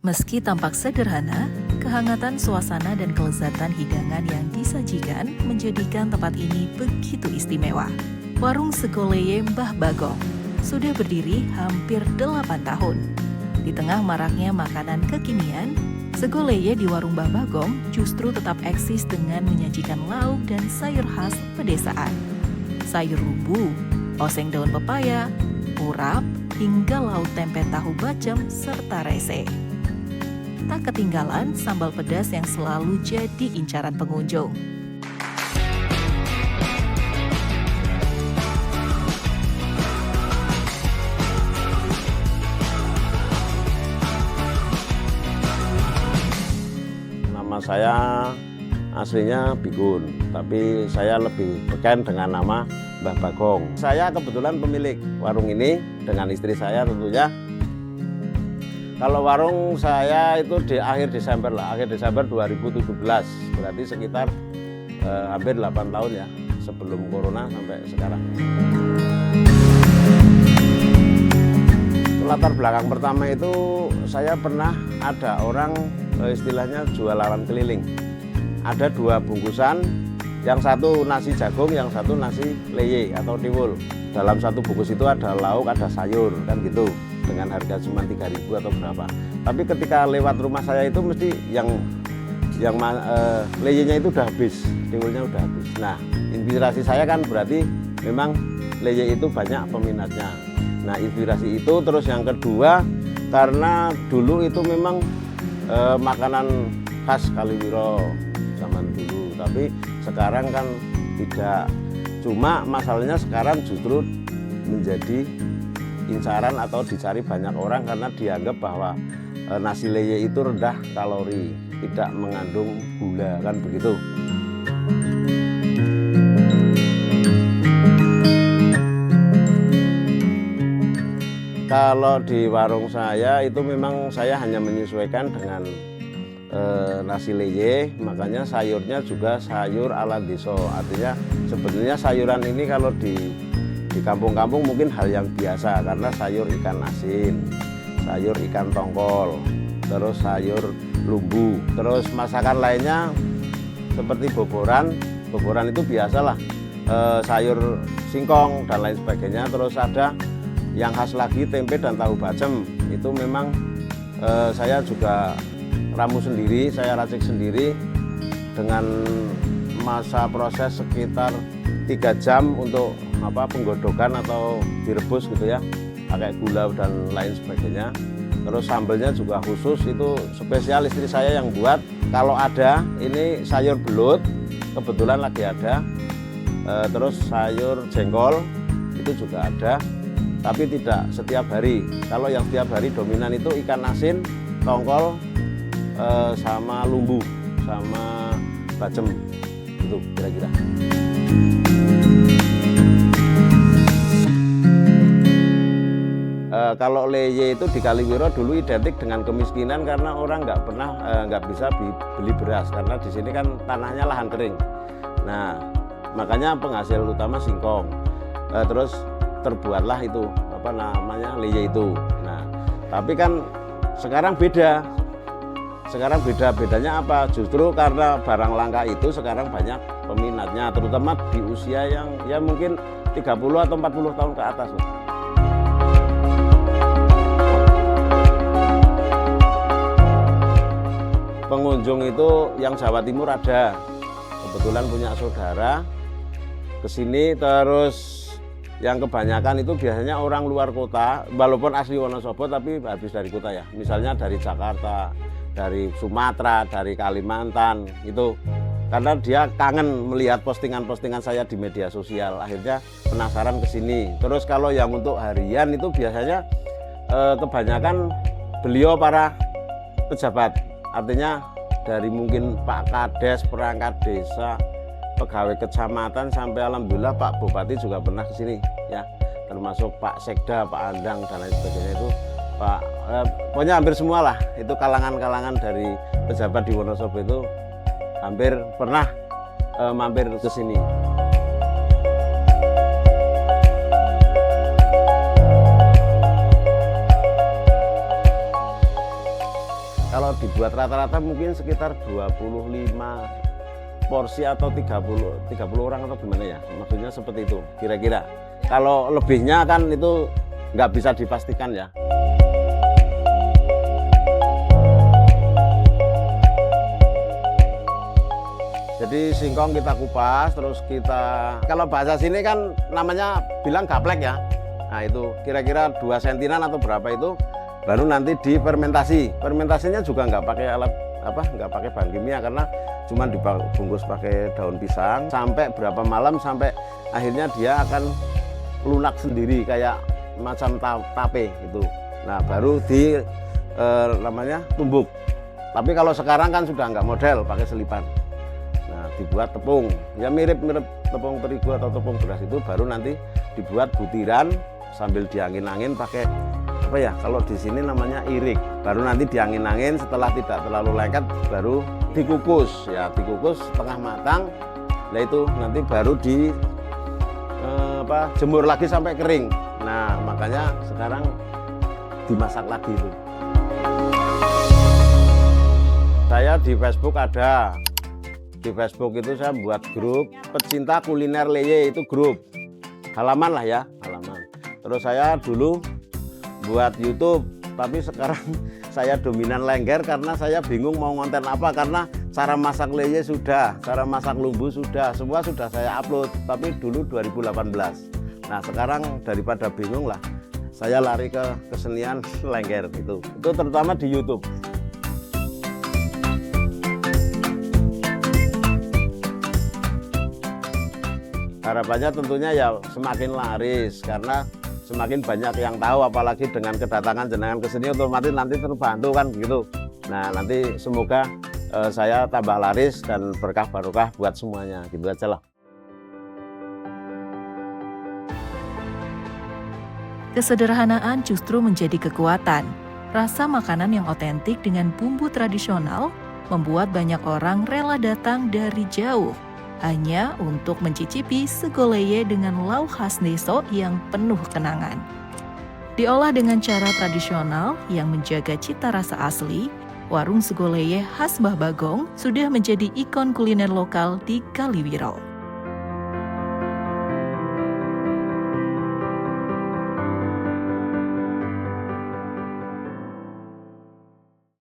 Meski tampak sederhana, kehangatan suasana dan kelezatan hidangan yang disajikan menjadikan tempat ini begitu istimewa. Warung Sego Leye Mbah Bagong sudah berdiri hampir 8 tahun. Di tengah maraknya makanan kekinian, Sego Leye di Warung Mbah Bagong justru tetap eksis dengan menyajikan lauk dan sayur khas pedesaan. Sayur lumbu, oseng daun pepaya, urap, hingga lauk tempe tahu bacem serta rese. Tak ketinggalan sambal pedas yang selalu jadi incaran pengunjung. Nama saya aslinya Bigun, tapi saya lebih beken dengan nama Mbah Bagong. Saya kebetulan pemilik warung ini dengan istri saya tentunya. Kalau warung saya itu di akhir Desember 2017, berarti sekitar hampir 8 tahun ya, sebelum corona sampai sekarang. Latar belakang pertama itu saya pernah ada orang istilahnya jualan keliling. Ada 2 bungkusan, yang satu nasi jagung, yang satu nasi leye atau tiwul. Dalam satu bungkus itu ada lauk, ada sayur, kan gitu. Dengan harga cuma 3.000 atau berapa. Tapi ketika lewat rumah saya itu mesti yang leyenya itu udah habis, tiwulnya udah habis. Nah, inspirasi saya kan berarti memang leye itu banyak peminatnya. Nah, inspirasi itu terus yang kedua karena dulu itu memang makanan khas Kaliwiro zaman dulu. Tapi sekarang kan tidak. Cuma masalahnya sekarang justru menjadi incaran atau dicari banyak orang karena dianggap bahwa nasi leye itu rendah kalori, tidak mengandung gula, kan begitu. Kalau di warung saya itu memang saya hanya menyesuaikan dengan nasi leye, makanya sayurnya juga sayur ala deso. Artinya sebetulnya sayuran ini kalau di kampung-kampung mungkin hal yang biasa karena sayur ikan asin, sayur ikan tongkol, terus sayur lumbu, terus masakan lainnya seperti boboran itu biasalah, sayur singkong dan lain sebagainya. Terus ada yang khas lagi tempe dan tahu bacem, itu memang saya juga ramu sendiri, saya racik sendiri dengan masa proses sekitar 3 jam untuk penggodokan atau direbus gitu ya, pakai gula dan lain sebagainya. Terus sambelnya juga khusus, itu spesial istri saya yang buat. Kalau ada ini sayur belut, kebetulan lagi ada, terus sayur jengkol itu juga ada, tapi tidak setiap hari. Kalau yang setiap hari dominan itu ikan asin, tongkol, sama lumbu, sama bacem, itu kira-kira. Kalau leye itu di Kaliwiro dulu identik dengan kemiskinan karena orang nggak bisa beli beras karena di sini kan tanahnya lahan kering. Nah, makanya penghasil utama singkong. Terus terbuatlah itu leye itu. Nah, tapi kan sekarang beda. Sekarang bedanya apa? Justru karena barang langka itu sekarang banyak peminatnya, terutama di usia yang ya mungkin 30 atau 40 tahun ke atas. Pengunjung itu yang Jawa Timur ada, kebetulan punya saudara kesini, terus yang kebanyakan itu biasanya orang luar kota, walaupun asli Wonosobo tapi habis dari kota ya, misalnya dari Jakarta, dari Sumatera, dari Kalimantan itu, karena dia kangen melihat postingan-postingan saya di media sosial, akhirnya penasaran kesini. Terus kalau yang untuk harian itu biasanya kebanyakan beliau para pejabat. Artinya dari mungkin Pak Kades, perangkat desa, pegawai kecamatan, sampai alhamdulillah Pak Bupati juga pernah ke sini ya. Termasuk Pak Sekda, Pak Andang dan lain sebagainya itu pokoknya hampir semua lah. Itu kalangan-kalangan dari pejabat di Wonosobo itu hampir pernah mampir ke sini. Kalau dibuat rata-rata mungkin sekitar 25 porsi atau 30 orang atau gimana ya, maksudnya seperti itu kira-kira. Kalau lebihnya kan itu nggak bisa dipastikan ya. Jadi singkong kita kupas, terus kita, kalau bahasa sini kan namanya bilang gaplek ya. Nah itu kira-kira 2 sentinan atau berapa itu, baru nanti difermentasi. Fermentasinya juga nggak pakai alat nggak pakai bahan kimia, karena cuma dibungkus pakai daun pisang sampai berapa malam, sampai akhirnya dia akan lunak sendiri kayak macam tape itu. Nah baru namanya tumbuk. Tapi kalau sekarang kan sudah nggak model pakai selipan. Nah dibuat tepung, ya mirip-mirip tepung terigu atau tepung beras itu, baru nanti dibuat butiran sambil diangin-angin pakai apa ya, kalau di sini namanya irik. Baru nanti diangin-angin, setelah tidak terlalu lengket baru dikukus ya, dikukus setengah matang. Nah itu nanti baru jemur lagi sampai kering. Nah makanya sekarang dimasak lagi itu. Saya di Facebook ada, di Facebook itu saya buat grup pecinta kuliner leye, itu grup halaman lah ya, halaman. Terus saya dulu buat YouTube, tapi sekarang saya dominan lengger karena saya bingung mau ngonten apa, karena cara masak leye sudah, cara masak lumbu sudah, semua sudah saya upload, tapi dulu 2018. Nah sekarang daripada bingung lah, saya lari ke kesenian lengger itu terutama di YouTube. Harapannya tentunya ya semakin laris, karena semakin banyak yang tahu, apalagi dengan kedatangan jenengan ke sini otomatis nanti terbantu kan gitu. Nah nanti semoga saya tambah laris dan berkah barokah buat semuanya, gitu aja lah. Kesederhanaan justru menjadi kekuatan. Rasa makanan yang otentik dengan bumbu tradisional membuat banyak orang rela datang dari jauh hanya untuk mencicipi sego leye dengan lauk khas Deso yang penuh kenangan. Diolah dengan cara tradisional yang menjaga cita rasa asli, warung sego leye khas Mbah Bagong sudah menjadi ikon kuliner lokal di Kaliwiro.